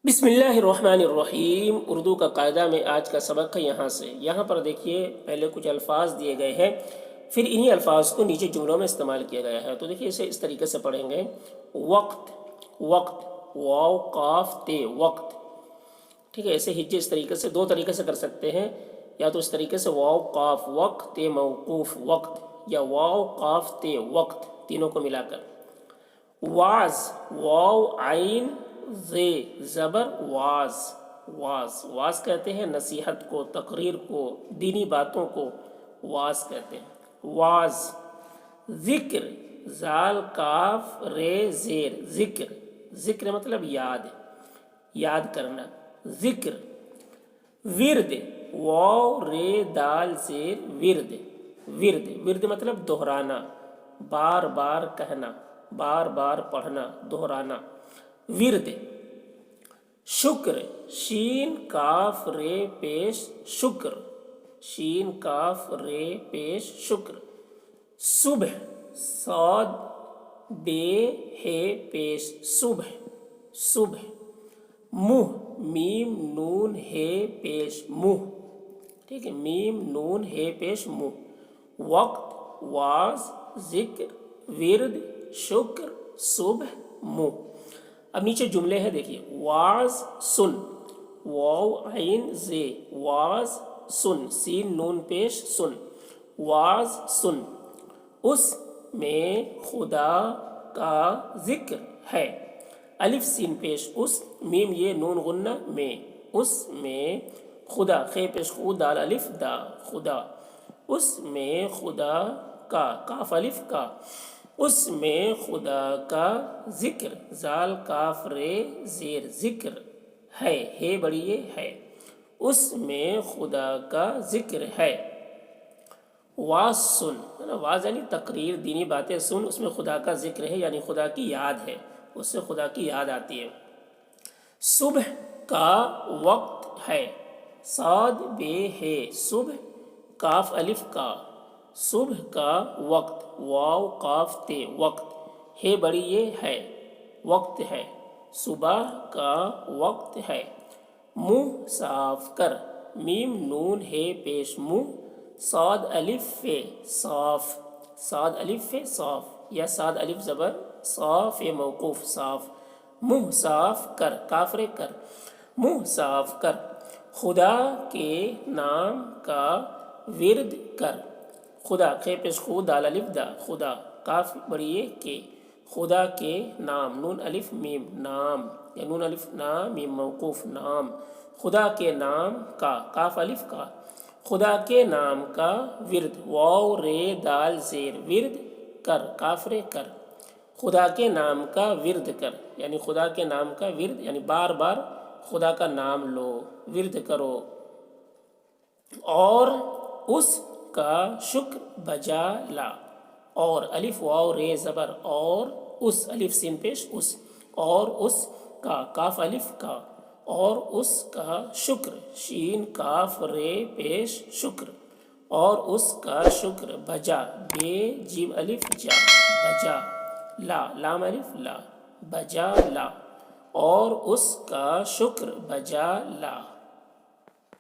بسم اللہ الرحمن الرحیم۔ اردو کا قاعدہ میں آج کا سبق ہے یہاں پر دیکھیے پہلے کچھ الفاظ دیے گئے ہیں، پھر انہی الفاظ کو نیچے جملوں میں استعمال کیا گیا ہے۔ تو دیکھیے اسے اس طریقے سے پڑھیں گے، وقت، وقت، واو قاف تے، وقت، ٹھیک ہے۔ ایسے ہجے اس طریقے سے دو طریقے سے کر سکتے ہیں، یا تو اس طریقے سے واو قاف وقت تے موقوف وقت، یا واو قاف تے وقت، تینوں کو ملا کر۔ واز، واو عین زے زبر، واز، واز، واز کہتے ہیں نصیحت کو، تقریر کو، دینی باتوں کو واز کہتے ہیں۔ واز، ذکر، زال کاف رے زیر، ذکر، ذکر مطلب یاد، یاد کرنا، ذکر۔ ورد، واو رے دال زیر ورد، ورد، ورد مطلب دہرانا، بار بار کہنا، بار بار پڑھنا، دہرانا، ورد۔ شکر، شین کاف رے پیش شکر، شین کاف رے پیش شکر۔ صبح، صاد بے ہے پیش صبح، صبح۔ منہ، میم نون ہے پیش منہ، ٹھیک ہے، میم نون ہے پیش منہ۔ وقت، واز، ذکر، ورد، شکر، صبح، منہ۔ اب نیچے جملے ہیں دیکھیے، واز سن، واو عین زے، واز سن، سین نون پیش سن، واز سن۔ اس میں خدا کا ذکر ہے، الف سین پیش اس، میم یہ نون غنہ میں، اس میں خدا، خے پیش خو دال الف دا، خدا، اس میں خدا کا، کاف الف کا، اس میں خدا کا ذکر، زال کاف رے زیر ذکر ہے بڑی یہ ہے، اس میں خدا کا ذکر ہے۔ واز سن، واز یعنی تقریر، دینی باتیں سن، اس میں خدا کا ذکر ہے یعنی خدا کی یاد ہے، اس سے خدا کی یاد آتی ہے۔ صبح کا وقت ہے، صاد بے ہے صبح، کاف الف کا، صبح کا وقت، واو قاف تے وقت، ہے بڑی یہ ہے، وقت ہے، صبح کا وقت ہے۔ منہ صاف کر، میم نون ہے پیش منہ، صاد الف فے صاف، صاد الف فے صاف، یا صاد الف زبر صاف موقوف صاف، منہ صاف کر، کاف رے کر، منہ صاف کر۔ خدا کے نام کا ورد کر، خدا، خے پیش خو دال الف دا، خدا، کاف بڑی یہ کے، خدا کے نام، نون الف میم نام، یا نون الف نام میم موقوف نام، خدا کے نام کا، کاف الف کا، خدا کے نام کا ورد، واو رے دال زیر ورد کر، کاف رے کر، خدا کے نام کا ورد کر، یعنی خدا کے نام کا ورد یعنی بار بار خدا کا نام لو، ورد کرو۔ اور اس کا شکر بجا لا، اور الف واو رے زبر اور، اس الف سین پیش اس، اور اس کا، کاف الف کا، اور اس کا شکر، شین کاف رے پیش شکر، اور اس کا شکر بجا، بے جیم الف جا، بجا، لا، لام الف لا، بجا لا، اور اس کا شکر بجا لا۔